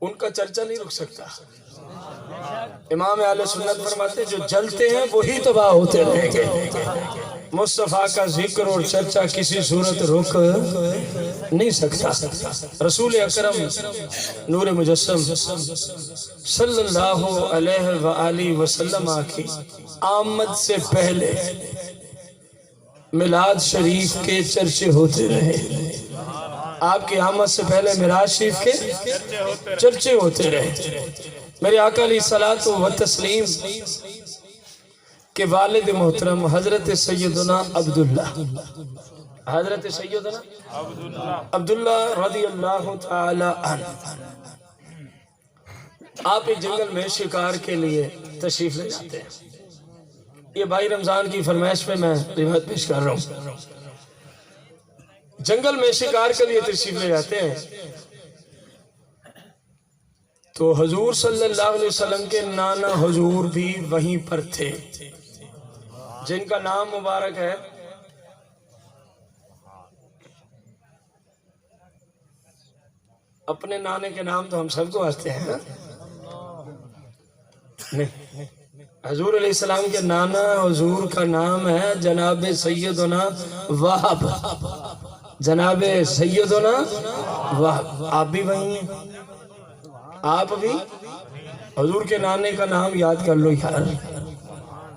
ان کا چرچا نہیں رک سکتا۔ امام اہل سنت فرماتے جو جلتے ہیں وہی تباہ ہوتے رہیں گے۔ مصطفیٰ کا ذکر اور چرچا کسی صورت رک نہیں سکتا۔ رسول اکرم نور مجسم صلی اللہ علیہ وآلہ وسلم کی آمد سے پہلے میلاد شریف کے چرچے ہوتے رہے۔ آپ کی آمد سے پہلے میلاد شریف کے چرچے ہوتے رہے۔ میرے آقا علیہ الصلوۃ والتسلیم کے والد محترم حضرت سیدنا عبداللہ عبداللہ رضی اللہ تعالی عنہ، آپ ایک جنگل میں شکار کے لیے تشریف لے جاتے ہیں۔ یہ بھائی رمضان کی فرمائش پہ میں روایت پیش کر رہا ہوں۔ جنگل میں شکار کے لیے تشریف لے جاتے ہیں تو حضور صلی اللہ علیہ وسلم کے نانا حضور بھی وہیں پر تھے، جن کا نام مبارک ہے اپنے نانے کے نام تو ہم سب کو آتے ہیں نہیں، حضور علیہ السلام کے نانا حضور کا نام ہے جناب سیدنا وہب، جناب سیدنا وہب۔ آپ بھی وہیں ہیں، آپ بھی حضور کے نانے کا نام یاد کر لو یار۔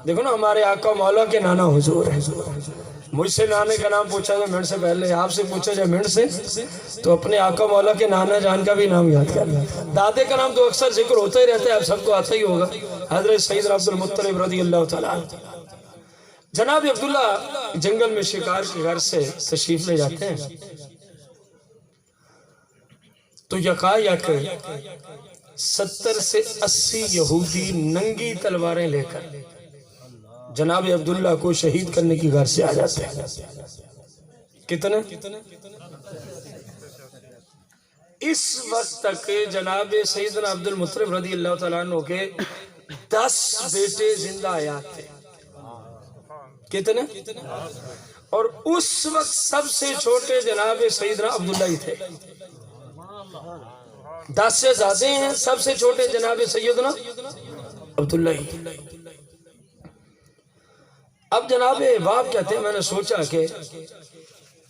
دیکھو نا ہمارے آقا مولا کے نانا حضور ہے۔ مجھ سے نانے کا نام پوچھا جائے منڈ سے پہلے، آپ سے پوچھا جائے منڈ سے، تو اپنے آقا مولا کے نانا جان کا بھی نام یاد کر لیں۔ دادے کا نام تو اکثر ذکر ہوتا ہی رہتا ہے، آپ سب کو آتا ہی ہوگا، حضرت سیدنا عبد المطلب رضی اللہ تعالیٰ۔ جناب عبداللہ جنگل میں شکار کے گھر سے تشریف لے جاتے ہیں تو یکایک 70 سے 80 یہودی ننگی تلواریں لے کر جناب عبداللہ کو شہید کرنے کی غرض سے آ جاتے ہیں۔ کتنے؟ اس وقت تک جناب سیدنا عبد المطلب رضی اللہ تعالیٰ عنہ کے 10 بیٹے زندہ حیات تھے۔ کتنے؟ اور اس وقت سب سے چھوٹے جناب سیدنا عبداللہ ہی تھے۔ 10 سے زیادہ ہیں، سب سے چھوٹے جناب سیدنا عبداللہ ہی۔ اب جناب باپ کہتے ہیں میں نے سوچا کہ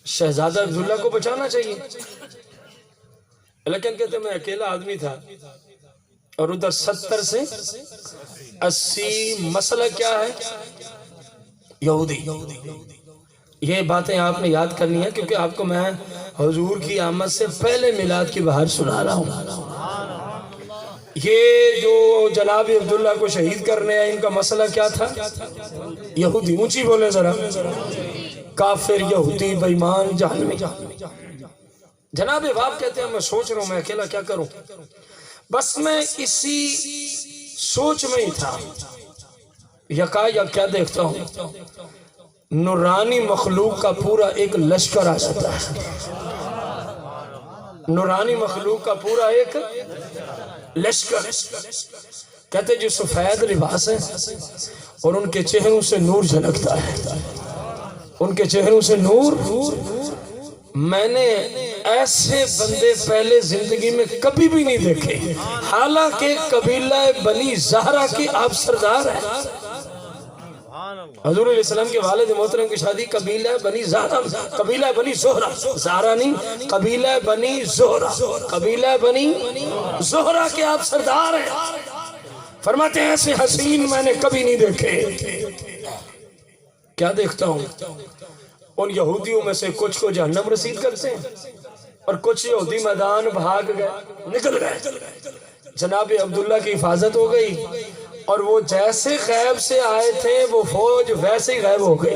شہزادہ عبداللہ کو بچانا چاہیے، لیکن کہتے ہیں میں اکیلا آدمی تھا اور ادھر 70 سے 80 مسئلہ کیا ہے؟ یہودی۔ یہ باتیں آپ نے یاد کرنی ہے کیونکہ آپ کو میں حضور کی آمد سے پہلے میلاد کی بہار سنا رہا ہوں۔ یہ جو جناب عبداللہ کو شہید کرنے ہیں ان کا مسئلہ کیا تھا؟ یہودی۔ اونچی بولیں ذرا، کافر، یہودی، بے ایمان، جہنمی۔ جناب باپ کہتے ہیں میں سوچ رہا ہوں میں اکیلا کیا کروں، بس میں اسی سوچ میں ہی تھا، یکایک کیا دیکھتا ہوں، نورانی مخلوق کا پورا ایک لشکر آ جاتا ہے۔ نورانی مخلوق کا پورا ایک لشکر، کہتے جو سفید لباس ہے اور ان کے چہروں سے نور جھلکتا ہے، ان کے چہروں سے نور۔ میں نے ایسے بندے پہلے زندگی میں کبھی بھی نہیں دیکھے، حالانکہ قبیلہ بنی زہرہ کی آپ سردار ہیں۔ حضور علیہ السلام کے والد محترم کی شادی قبیلہ بنی زہرہ، قبیلہ بنی زہرہ، زہرہ نہیں، قبیلہ بنی زہرہ، قبیلہ بنی زہرہ کے آپ سردار ہیں۔ فرماتے ہیں ایسے حسین میں نے کبھی نہیں دیکھے۔ کیا دیکھتا ہوں، ان یہودیوں میں سے کچھ کو جہنم رسید کرتے ہیں اور کچھ یہودی میدان بھاگ گئے، نکل گئے۔ جناب عبداللہ کی حفاظت ہو گئی اور وہ جیسے غیب سے آئے تھے وہ فوج ویسے ہی غائب ہو گئی۔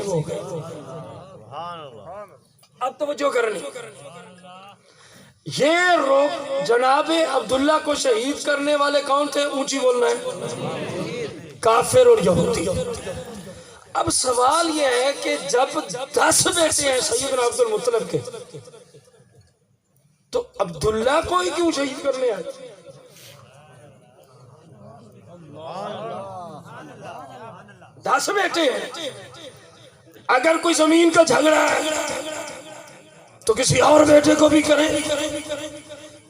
اب توجہ کرنی، یہ جناب عبداللہ کو شہید کرنے والے کون تھے؟ اونچی بولنا ہے، کافر اور یہودی۔ اب سوال یہ ہے کہ جب 10 بیٹے ہیں سیدنا عبد المطلب کے تو عبداللہ کو ہی کیوں شہید کرنے آئے؟ 10 بیٹے ہیں، اگر کوئی زمین کا جھگڑا ہے تو کسی اور بیٹے کو بھی کریں،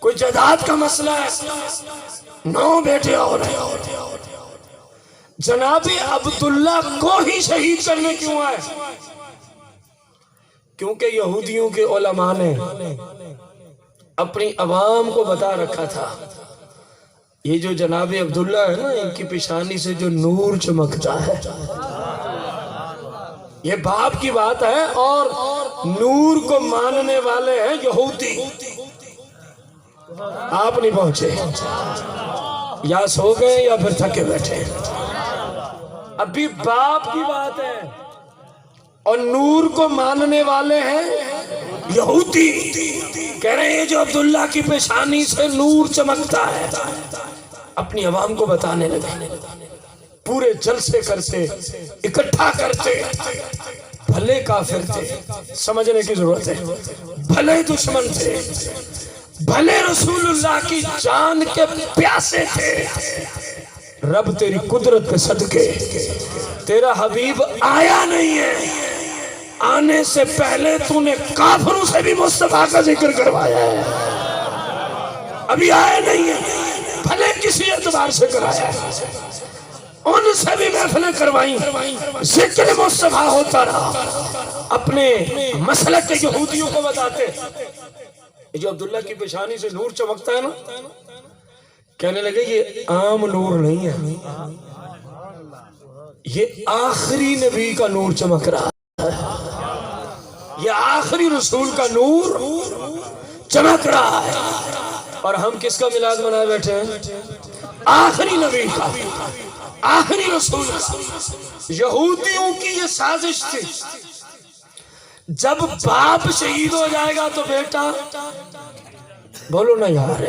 کوئی جائیداد کا مسئلہ ہے، 9 بیٹے اور ہیں، جناب عبداللہ کو ہی شہید کرنے کیوں آئے؟ کیونکہ یہودیوں کے علماء نے اپنی عوام کو بتا رکھا تھا یہ جو جناب عبداللہ ہے نا، ان کی پیشانی سے جو نور چمکتا ہے یہ باپ کی بات ہے، اور نور کو ماننے والے ہیں یہودی۔ آپ نہیں پہنچے، یا سو گئے یا پھر تھکے بیٹھے، ابھی باپ کی بات ہے، اور نور کو ماننے والے ہیں یہودی۔ کہہ رہے ہیں جو عبداللہ کی پیشانی سے نور چمکتا ہے، اپنی عوام کو بتانے لگے، پورے جلسے کرتے، اکٹھا کرتے، بھلے کافر تھے، سمجھنے کی ضرورت ہے، بھلے دشمن تھے، بھلے رسول اللہ کی جان کے پیاسے تھے، رب تیری قدرت پہ صدقے تیرا حبیب آیا نہیں ہے، آنے سے پہلے تو نے کافروں سے بھی مصطفیٰ کا ذکر کروایا ہے، ابھی آئے نہیں ہے، بھلے کسی اعتبار سے کرایا ہے، ان سے بھی محفلیں کروائیں، ذکر مصطفیٰ ہوتا رہا، اپنے مسلک کے یہودیوں کو بتاتے۔ جو عبداللہ کی پیشانی سے نور چمکتا ہے نا، کہنے لگے یہ عام نور نہیں ہے، یہ آخری نبی کا نور چمک رہا ہے، یہ آخری رسول کا نور چمک رہا ہے، اور ہم کس کا میلاد منائے بیٹھے ہیں؟ آخری نبی کا، آخری رسول کا۔ یہودیوں کی یہ سازش تھی، جب باپ شہید ہو جائے گا تو بیٹا، بولو نا یار،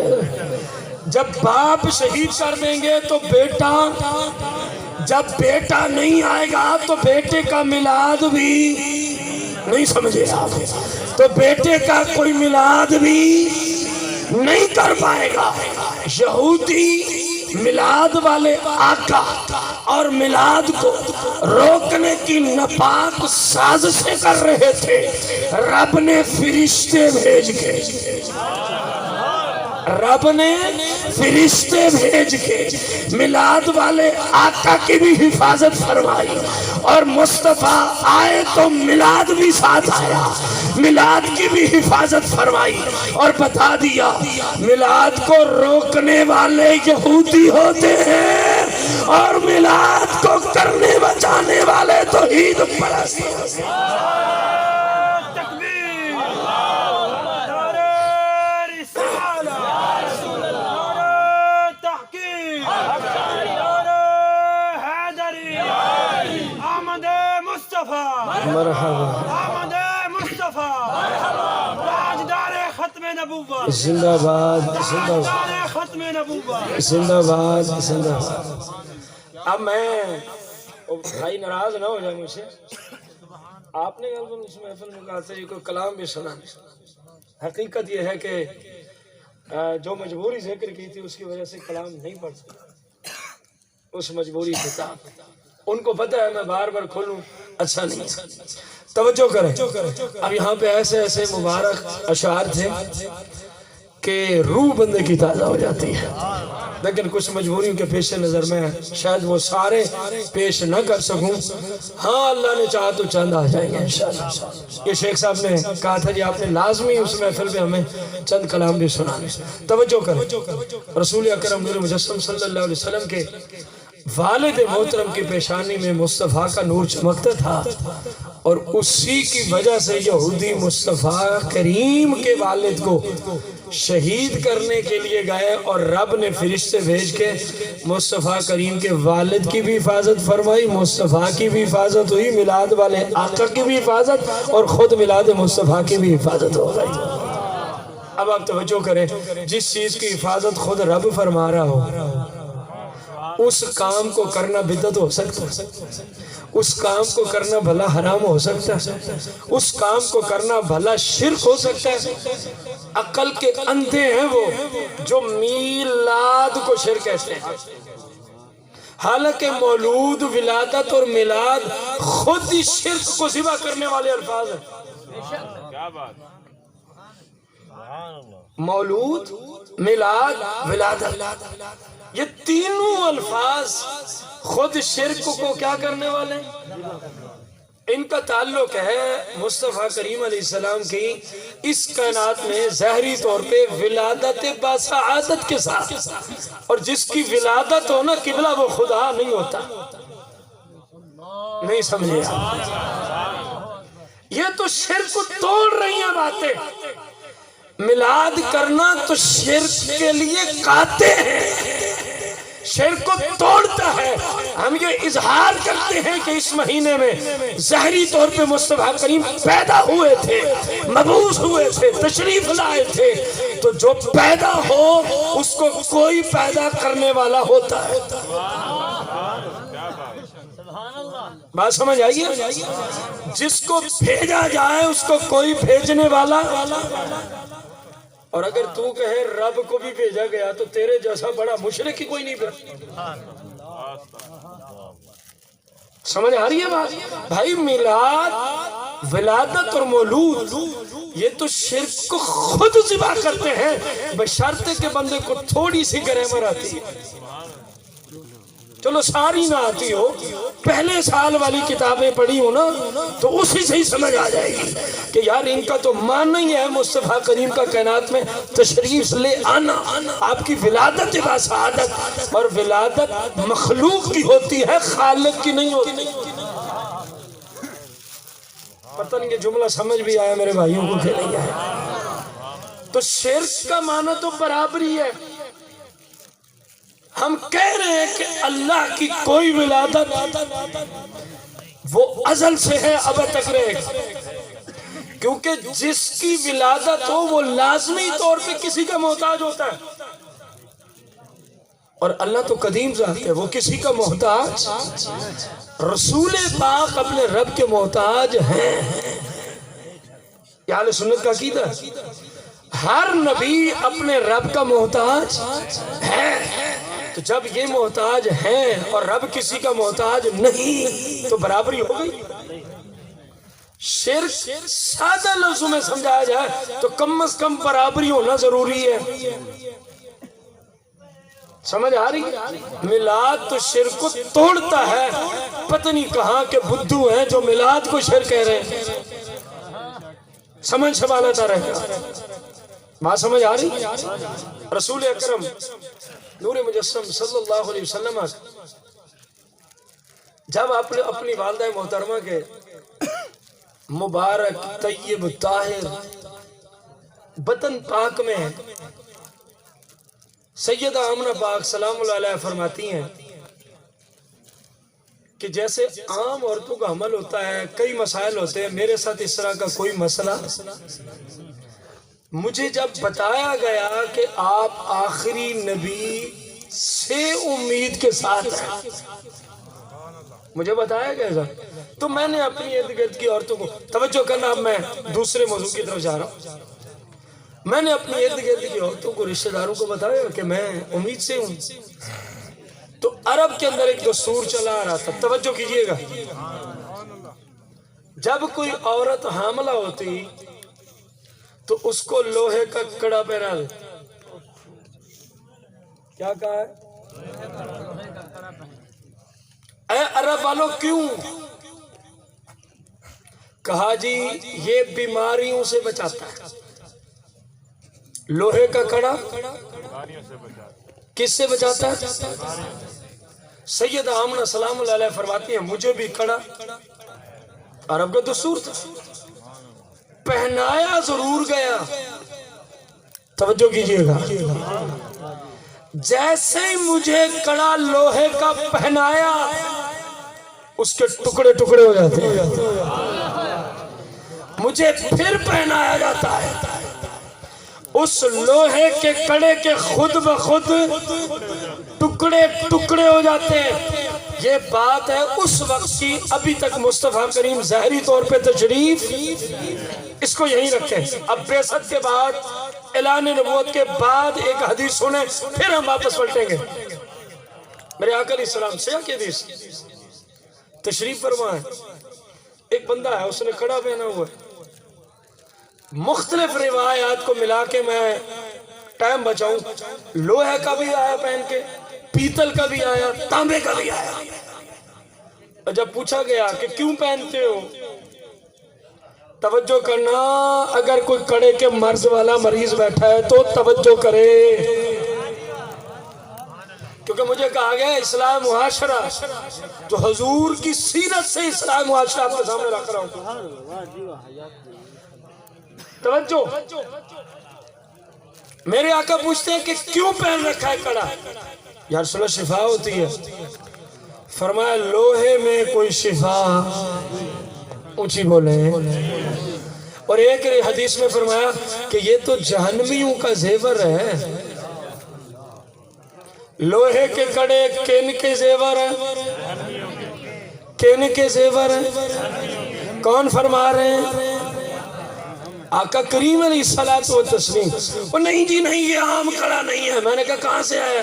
جب باپ شہید کر دیں گے تو بیٹا، جب بیٹا نہیں آئے گا تو بیٹے کا میلاد بھی نہیں، سمجھے آپ، تو بیٹے کا کوئی میلاد بھی نہیں کر پائے گا۔ یہودی میلاد والے آقا اور میلاد کو روکنے کی ناپاک سازشیں کر رہے تھے، رب نے فرشتے بھیج کے، رب نے فرشتے بھیج کے میلاد والے آقا کی بھی حفاظت فرمائی، اور مصطفیٰ آئے تو میلاد بھی ساتھ آیا، میلاد کی بھی حفاظت فرمائی، اور بتا دیا میلاد کو روکنے والے یہودی ہوتے ہیں، اور میلاد کو کرنے بچانے والے توحید پرست ہوتے ہیں۔ مرحبا آمد مصطفیٰ، تاجدار ختم نبوت، زندہ باد، زندہ باد، تاجدار ختم نبوت، زندہ باد، زندہ باد۔ اب میں بھائی ناراض نہ ہو جائے مجھ سے، آپ نے اس محفل میں کہا تھا یہ کوئی کلام بھی سنا، حقیقت یہ ہے کہ جو مجبوری ذکر کی تھی اس کی وجہ سے کلام نہیں پڑھ سکتا، اس مجبوری کتاب ان کو پتہ ہے میں بار بار کھولوں اچھا نہیں۔ توجہ کریں، اب یہاں پہ ایسے ایسے مبارک اشعار تھے کہ روح بندے کی تازہ ہو جاتی ہے، لیکن کچھ مجبوریوں کے پیش نظر میں شاید وہ سارے پیش نہ کر سکوں، ہاں اللہ نے چاہا تو چند آ جائیں گے انشاءاللہ۔ یہ شیخ صاحب نے کہا تھا جی آپ نے لازمی اس محفل پہ ہمیں چند کلام بھی سنانے۔ توجہ کریں، رسول اکرم نور مجسم صلی اللہ علیہ وسلم کے والد محترم کی پیشانی میں مصطفیٰ کا نور چمکتا تھا، اور اسی کی وجہ سے یہودی مصطفیٰ کریم کے والد کو شہید کرنے کے لیے گئے، اور رب نے فرشتے بھیج کے مصطفیٰ کریم کے والد کی بھی حفاظت فرمائی، مصطفیٰ کی بھی حفاظت ہوئی، میلاد والے آقا کی بھی حفاظت، اور خود میلاد مصطفیٰ کی بھی حفاظت ہو گئی۔ اب آپ توجہ کریں، جس چیز کی حفاظت خود رب فرما رہا ہو اس کام کو کرنا بدعت ہو سکتا ہے، اس کام کو کرنا بھلا حرام ہو سکتا ہے، اس کام کو کرنا بھلا شرک ہو سکتا ہے۔ عقل کے اندھے ہیں وہ جو میلاد کو شرک کہتے ہیں، حالانکہ مولود، ولادت اور میلاد خود ہی شرک کو ذبح کرنے والے الفاظ ہیں۔ کیا بات، سبحان اللہ۔ مولود، میلاد، ولادت، یہ تینوں الفاظ خود شرک کو کیا کرنے والے ہیں؟ ان کا تعلق ہے مصطفیٰ کریم علیہ السلام کی اس کائنات میں ظاہری طور پہ ولادت باسعادت کے ساتھ، اور جس کی ولادت ہو نا قبلہ وہ خدا نہیں ہوتا. نہیں سمجھے آپ؟ یہ تو شرک کو توڑ رہی ہیں باتیں. میلاد کرنا تو شرک کے لیے قاطع ہے، شرک کو توڑتا ہے. ہم یہ اظہار کرتے ہیں کہ اس مہینے میں ظاہری طور پہ مصطفیٰ کریم پیدا ہوئے تھے، مبعوث ہوئے تھے، تشریف لائے تھے، تو جو پیدا ہو اس کو کوئی پیدا کرنے والا ہوتا ہے. بات سمجھ آئیے؟ جس کو بھیجا جائے اس کو کوئی بھیجنے والا. اور اگر تو کہے رب کو بھی بھیجا گیا تو تیرے جیسا بڑا مشرک ہی کوئی نہیں پھر. سمجھ آ رہی ہے بات؟ بھائی میلاد، ولادت اور مولود یہ تو شرک کو خود ذبح کرتے ہیں، بشرط کہ بندے کو تھوڑی سی گرامر آتی ہے. چلو ساری نہ آتی ہو، پہلے سال والی کتابیں پڑھی ہو نا تو اسی سے ہی سمجھ آ جائے گی کہ یار ان کا تو ماننا ہی ہے مصطفیٰ کریم کا کائنات میں تشریف لے آنا. آپ کی ولادت باسعادت، اور ولادت مخلوق کی ہوتی ہے، خالق کی نہیں ہوتی. پتہ نہیں کہ جملہ سمجھ بھی آیا میرے بھائیوں کو کہ نہیں آیا؟ تو شرک کا معنی تو برابری ہے. ہم کہہ رہے ہیں کہ اللہ کی کوئی ولادت وہ ازل سے ہے ابد تک رہے گا، کیونکہ جس کی ولادت ہو وہ لازمی طور پہ کسی کا محتاج ہوتا ہے. اور اللہ تو قدیم ذات ہے، وہ کسی کا محتاج. رسول پاک اپنے رب کے محتاج ہیں. یہ اہل سنت کا عقیدہ ہے. ہر نبی اپنے رب کا محتاج ہے. تو جب یہ محتاج ہیں اور رب کسی کا محتاج نہیں تو برابری ہو گئی. شرک سادہ لفظوں میں سمجھایا جائے تو کم از کم برابری ہونا ضروری ہے. سمجھ آ رہی؟ میلاد تو شرک کو توڑتا ہے. پتہ نہیں کہاں کے بدھو ہیں جو میلاد کو شرک کہہ رہے ہیں. سمجھ سوالتا رہے گا. بات سمجھ آ رہی؟ رسول اکرم نور مجسم صلی اللہ علیہ وسلم جب آپ نے اپنی والدہ محترمہ کے مبارک طیب طاہر بطن پاک میں سیدہ آمنہ پاک سلام اللہ علیہ فرماتی ہیں کہ جیسے عام عورتوں کا حمل ہوتا ہے، کئی مسائل ہوتے ہیں، میرے ساتھ اس طرح کا کوئی مسئلہ. مجھے جب بتایا گیا کہ آپ آخری نبی سے امید کے ساتھ ہیں، مجھے بتایا گیا تو میں نے اپنی ارد گرد کی عورتوں کو توجہ کرنا. اب میں دوسرے موضوع کی طرف جا رہا ہوں. میں نے اپنی ارد گرد کی عورتوں کو، رشتہ داروں کو بتایا کہ میں امید سے ہوں. تو عرب کے اندر ایک دستور چلا آ رہا تھا، توجہ کیجئے گا. جب کوئی عورت حاملہ ہوتی تو اس کو لوہے کا کڑا پہنا دے. کیا کہا ہے؟ اے عرب والوں کیوں؟ کہا جی یہ بیماریوں سے بچاتا ہے. لوہے کا کڑا کس سے بچاتا ہے؟ سیدہ آمنہ سلام اللہ علیہ فرماتی ہیں مجھے بھی کڑا عرب کا دستور تھا، پہنایا ضرور گیا. توجہ کیجئے گا. جیسے ہی مجھے کڑا لوہے کا پہنایا اس کے ٹکڑے ٹکڑے ہو جاتے ہیں. مجھے پھر پہنایا جاتا ہے، اس لوہے کے کڑے کے خود بخود ٹکڑے ٹکڑے ہو جاتے ہیں. یہ بات ہے اس وقت کی، ابھی تک مصطفیٰ کریم ظاہری طور پہ تشریف، اس کو یہیں رکھیں. اب بعثت کے بعد، اعلان نبوت کے بعد ایک حدیث سنیں پھر ہم واپس پلٹیں گے. میرے آقا علیہ السلام سیاہ کی حدیث تشریف فرمائیں. ایک بندہ ہے، اس نے کڑا پہنا ہوا ہے. مختلف روایات کو ملا کے میں ٹائم بچاؤں، لوہے کا بھی آیا پہن کے، پیتل کا بھی آیا، تانبے کا بھی آیا. اور جب پوچھا گیا کہ کیوں پہنتے ہو، توجہ کرنا، اگر کوئی کڑے کے مرض والا مریض بیٹھا ہے تو توجہ کرے، کیونکہ مجھے کہا گیا اسلام معاشرہ، جو حضور کی سیرت سے اسلام معاشرہ آپ کے سامنے رکھ رہا ہوں. توجہ، میرے آقا پوچھتے ہیں کہ کیوں پہن رکھا ہے کڑا؟ یا رسول اللہ شفا ہوتی ہے. فرمایا لوہے میں کوئی شفا، اونچی بولے. اور ایک حدیث میں فرمایا کہ یہ تو جہنمیوں کا زیور ہے. لوہے کے کڑے کن کے زیور ہیں؟ کن کے زیور ہیں؟ کون فرما رہے ہیں؟ آقا کریم علیہ الصلوۃ والتسلیم. اور نہیں جی نہیں، یہ عام کڑا نہیں ہے. میں نے کہا کہاں سے آیا؟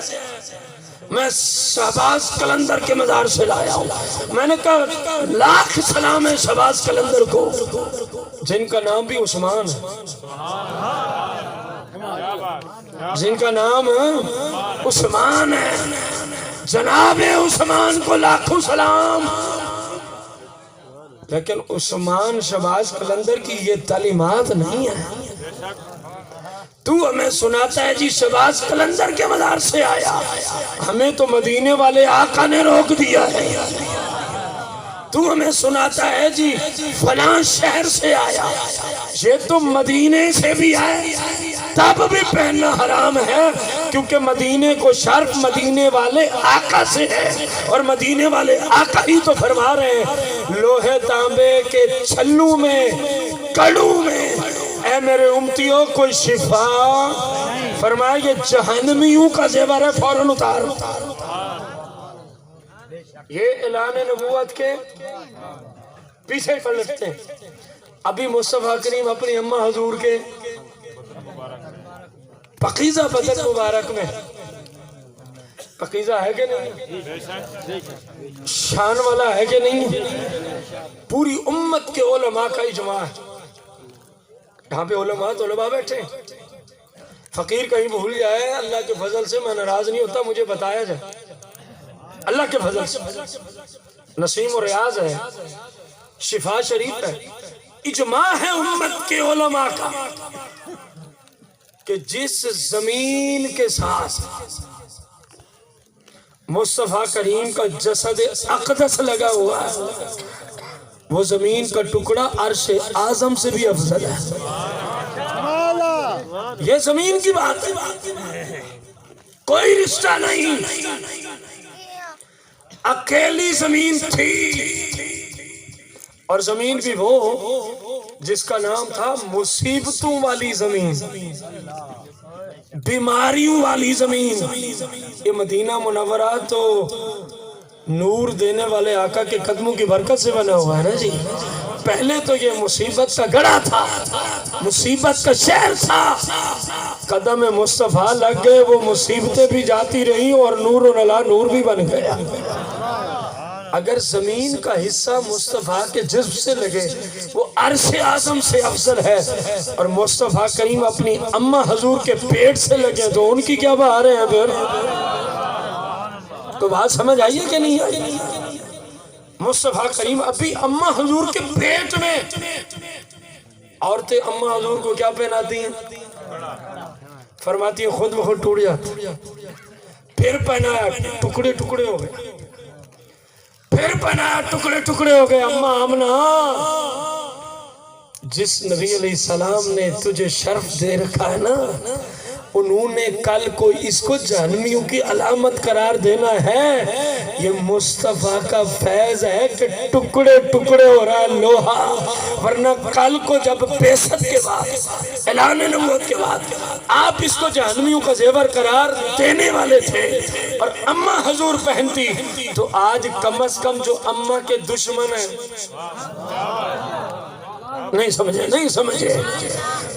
میں شہباز قلندر کے مزار سے لایا ہوں. میں نے کہا لاکھ سلام ہے شہباز قلندر کو، جن کا نام بھی عثمان ہے، جن کا نام عثمان ہے. جناب عثمان کو لاکھوں سلام. لیکن عثمان شہباز قلندر کی یہ تعلیمات نہیں ہے. تو ہمیں سناتا ہے جی شہباز قلندر کے مزار سے آیا، ہمیں تو مدینے والے آقا نے روک دیا ہے. تو ہمیں سناتا ہے جی فلاں شہر سے آیا، یہ تو مدینے سے بھی آئے، تب بھی پہننا حرام ہے، کیونکہ مدینے کو شرف مدینے والے آقا سے ہے. اور مدینے والے آقا ہی تو فرما رہے ہیں لوہے تانبے کے چھلوں میں، کڑوں میں اے میرے امتیوں کوئی شفا. فرمایا یہ جہنمیوں کا زیور ہے، فوراً اتار. یہ اعلان نبوت کے پیچھے پلٹتے ہیں. ابھی مصطفیٰ کریم اپنی اماں حضور کے پقیزہ بدن مبارک میں، پقیزہ ہے کہ نہیں، شان والا ہے کہ نہیں، پوری امت کے علماء کا اجماع ہے. یہاں پہ علماء طلباء بیٹھے، فقیر کہیں بھول جائے اللہ کے فضل سے میں ناراض نہیں ہوتا، مجھے بتایا جائے. اللہ کے فضل سے نسیم و ریاض ہے، شفا شریف ہے، اجماع ہے امت کے علماء کا کہ جس زمین کے ساتھ مصطفیٰ کریم کا جسد اقدس لگا ہوا ہے، وہ زمین کا ٹکڑا عرش اعظم سے بھی افضل ہے. یہ زمین کی بات ہے، کوئی رشتہ نہیں. اکیلی زمین تھی، اور زمین بھی وہ جس کا نام تھا مصیبتوں والی زمین، بیماریوں والی زمین. یہ مدینہ منورہ تو نور دینے والے آقا کے قدموں کی برکت سے بنا ہوا ہے نا جی. پہلے تو یہ مصیبت کا گڑھا تھا، مصیبت کا شہر تھا. قدم مصطفیٰ لگ گئے، وہ مصیبتیں بھی جاتی رہیں اور نور و نلا نور بھی بن گیا. اگر زمین کا حصہ مصطفیٰ کے جسم سے لگے وہ عرش اعظم سے افضل ہے، اور مصطفیٰ کریم اپنی اماں حضور کے پیٹ سے لگے تو ان کی کیا بہاریں ہیں پھر؟ تو بات سمجھ آئیے کہ نہیں آئی؟ مصطفیٰ کریم ابھی اماں حضور کے پیٹ میں. عورتیں اماں حضور کو کیا پہناتی ہیں؟ فرماتی ہیں خود بخود ٹوٹ جاتا. پھر پہنایا ٹکڑے ٹکڑے ہو گئے، پھر پہنایا ٹکڑے ٹکڑے ہو گئے. اماں آمنہ، جس نبی علیہ السلام نے تجھے شرف دے رکھا ہے نا، انہوں نے کل کو اس کو جہنمیوں کی علامت قرار دینا ہے. یہ مصطفیٰ کا فیض ہے کہ ٹکڑے ٹکڑے ہو رہا ہے لوہا. ورنہ کل کو جب بعثت کے بعد، اعلان نبوت کے بعد آپ اس کو جہنمیوں کا زیور قرار دینے والے تھے اور اماں حضور پہنتی، تو آج کم از کم جو اماں کے دشمن ہیں، نہیں سمجھے نہیں سمجھے،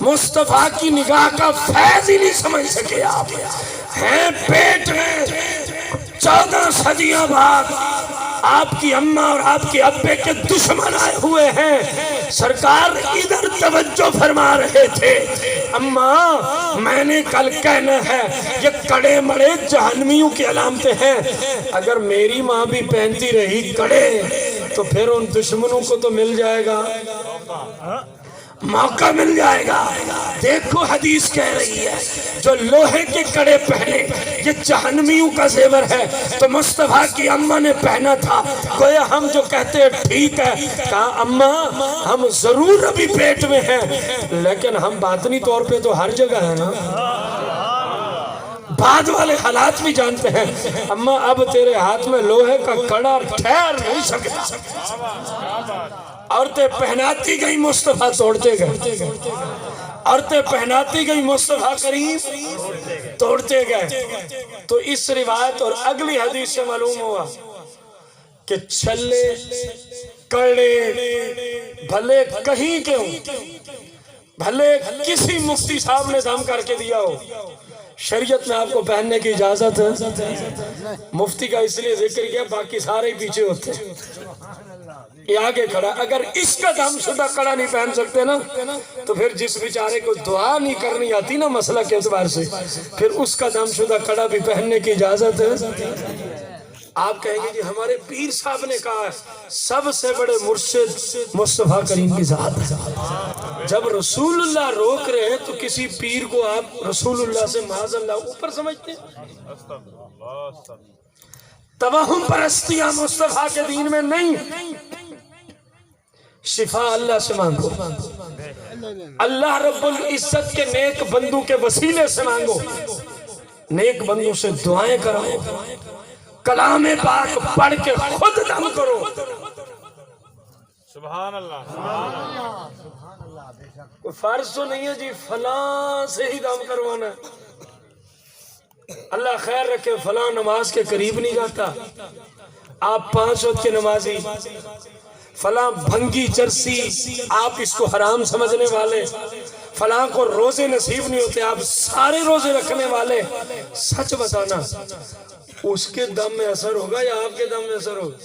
مصطفیٰ کی نگاہ کا فیض ہی نہیں سمجھ سکے. آپ ہیں پیٹ میں 14 صدیاں بعد آپ کی اماں اور آپ کے ابے کے دشمن آئے ہوئے ہیں. سرکار ادھر توجہ فرما رہے تھے، اماں میں نے کل کہنا ہے یہ کڑے مڑے جہنمیوں کی علامتیں ہیں، اگر میری ماں بھی پہنتی رہی کڑے تو پھر ان دشمنوں کو تو مل جائے گا، موقع مل جائے گا۔ دیکھو حدیث کہہ رہی ہے جو لوہے کے کڑے پہنے یہ جہنمیوں کا زیور ہے، تو مصطفیٰ کی اماں نے پہنا تھا، گویا ہم جو کہتے ہیں ٹھیک ہے، کہا اماں ہم ضرور ابھی پیٹ میں ہیں لیکن ہم باطنی طور پہ تو ہر جگہ ہیں نا، بعد والے حالات بھی جانتے ہیں، اماں اب تیرے ہاتھ میں لوہے کا کڑا ٹھہر نہیں سکتا۔ عورتیں پہناتی گئی، مصطفیٰ توڑتے گئے، عورتیں پہناتی گئی، مصطفیٰ کریم توڑتے گئے۔ تو اس روایت اور اگلی حدیث سے معلوم ہوا کہ چھلے کڑے بھلے کہیں کے ہوں، بھلے کسی مفتی صاحب نے دم کر کے دیا ہو، شریعت میں آپ کو پہننے کی اجازت ہے۔ مفتی کا اس لیے ذکر کیا، باقی سارے پیچھے ہوتے ہیں، یہ آگے کھڑا، اگر اس کا دم شدہ کڑا نہیں پہن سکتے نا تو پھر جس بیچارے کو دعا نہیں کرنی آتی نا مسئلہ کے اعتبار سے، پھر اس کا دم شدہ کڑا بھی پہننے کی اجازت ہے۔ آپ کہیں گے جی ہمارے پیر صاحب نے کہا ہے سب سے بڑے مرشد مصطفیٰ کریم کی ذات ہے۔ جب رسول اللہ روک رہے ہیں تو کسی پیر کو آپ رسول اللہ سے معاذ اللہ اوپر سمجھتے ہیں؟ توہم پرستیاں مصطفیٰ کے دین میں نہیں۔ شفا اللہ سے مانگو، اللہ رب العزت کے نیک بندوں کے وسیلے سے مانگو، نیک بندوں سے دعائیں کراؤ، کلام پاک پڑھ کے خود دم کرو۔ سبحان اللہ، کوئی فرض تو نہیں ہے جی فلاں سے ہی دم کروانا ہے، اللہ خیر رکھے فلاں نماز کے قریب نہیں جاتا، آپ 5 وقت کے نمازی، فلاں بھنگی چرسی آپ اس کو حرام سمجھنے والے، فلاں کو روزے نصیب نہیں ہوتے آپ سارے روزے رکھنے والے، سچ بتانا اس کے دم میں اثر ہوگا یا آپ کے دم میں اثر ہوگا؟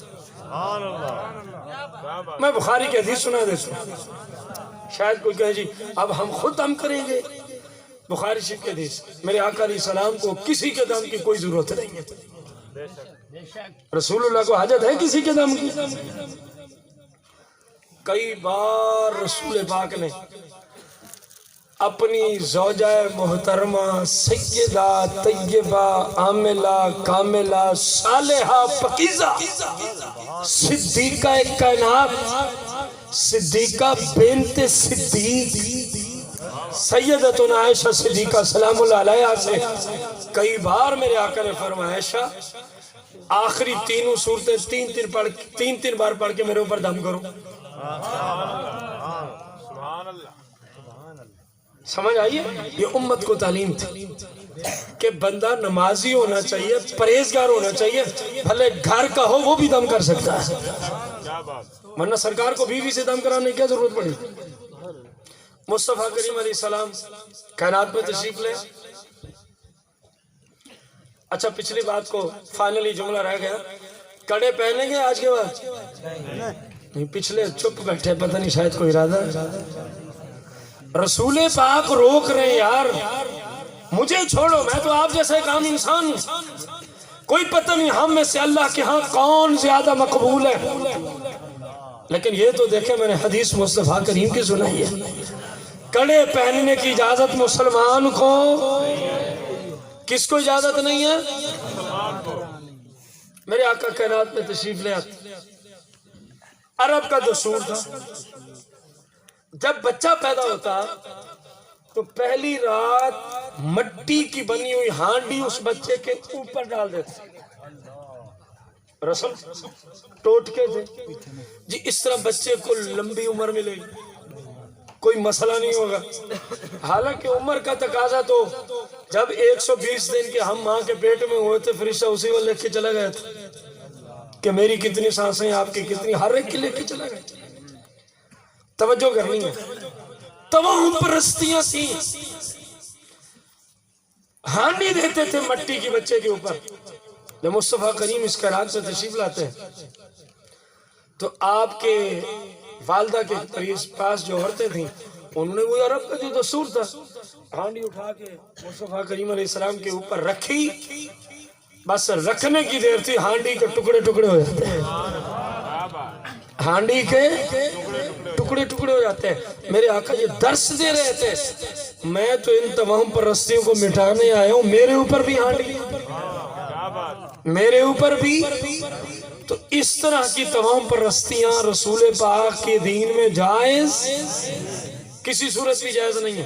میں بخاری کی حدیث سنا دیتا ہوں، شاید کوئی کہے جی اب ہم خود دم کریں گے، بخاری شریف کی حدیث، میرے آقا علیہ السلام کو کسی کے دم کی کوئی ضرورت نہیں ہے، رسول اللہ کو حاجت ہے کسی کے دم کی؟ کئی بار رسول پاک نے اپنی زوجہ محترمہ سیدہ طیبہ عاملہ کاملہ صالحہ پاکیزہ صدیقہ کائنات صدیقہ بنت صدیق سیدتنا عائشہ صدیقہ سلام اللہ علیہا سے کئی بار میرے آقا نے فرمایا عائشہ آخری تینوں صورتیں تین بار پڑھ کے میرے اوپر دم کرو۔ سمجھ آئیے، یہ امت کو تعلیم تھی کہ بندہ نمازی ہونا چاہیے، پرہیزگار ہونا چاہیے، بھلے گھر کا ہو وہ بھی دم کر سکتا ہے، ورنہ سرکار کو بیوی سے دم کرانے کی کیا ضرورت پڑی؟ مصطفیٰ کریم علیہ السلام کائنات میں تشریف لے۔ اچھا پچھلی بات کو فائنلی جملہ رہ گیا، کڑے پہنیں گے آج کے بعد؟ نہیں، پچھلے چپ بیٹھے، پتہ نہیں شاید کوئی ارادہ ہے۔ رسول پاک روک رہے ہیں یار، مجھے چھوڑو، میں تو آپ جیسا ایک عام انسان ہوں، کوئی پتہ نہیں ہم میں سے اللہ کے ہاں کون زیادہ مقبول ہے، لیکن یہ تو دیکھیں میں نے حدیث مصطفیٰ کریم کی سنائی ہے، کڑے پہننے کی اجازت مسلمان کو، کس کو اجازت نہیں ہے؟ میرے آقا کائنات میں تشریف لے آتے، عرب کا دستور تھا جب بچہ پیدا ہوتا تو پہلی رات مٹی کی بنی ہوئی ہانڈی اس بچے کے اوپر ڈال دیتے، رسم ٹوٹکے تھے جی، اس طرح بچے کو لمبی عمر ملے گی، کوئی مسئلہ نہیں ہوگا۔ حالانکہ عمر کا تقاضا تو جب 120 دن کے ہم ماں کے پیٹ میں ہوئے تھے فرشتہ اسی وقت لکھ کے چلا گیا تھا کہ میری کتنی سانسیں آپ کی کتنی، ہر ایک کے لے کے چلا گیا۔ توجہ کرنی ہے، توہم پرستیاں تھیں، ہانڈی دیتے تھے مٹی کی بچے کے اوپر۔ جب مصطفیٰ کریم اس کائنات سے تشریف لاتے ہیں تو آپ کے والدہ کے پاس جو عورتیں تھیں انہوں نے وہ عرب کا جو دستور تھا ہانڈی اٹھا کے مصطفیٰ کریم علیہ السلام کے اوپر رکھی، بس رکھنے کی دیر تھی ہانڈی کے ٹکڑے ٹکڑے ہو جاتے ہیں، ہانڈی کے ٹکڑے ٹکڑے ہو جاتے ہیں۔ میرے آقا یہ درس دے رہے تھے، میں تو ان تمام پرستیوں کو مٹانے آیا ہوں، میرے اوپر بھی ہانڈی، میرے اوپر بھی۔ تو اس طرح کی تمام پرستیاں رسول پاک کے دین میں جائز کسی صورت بھی جائز نہیں ہے۔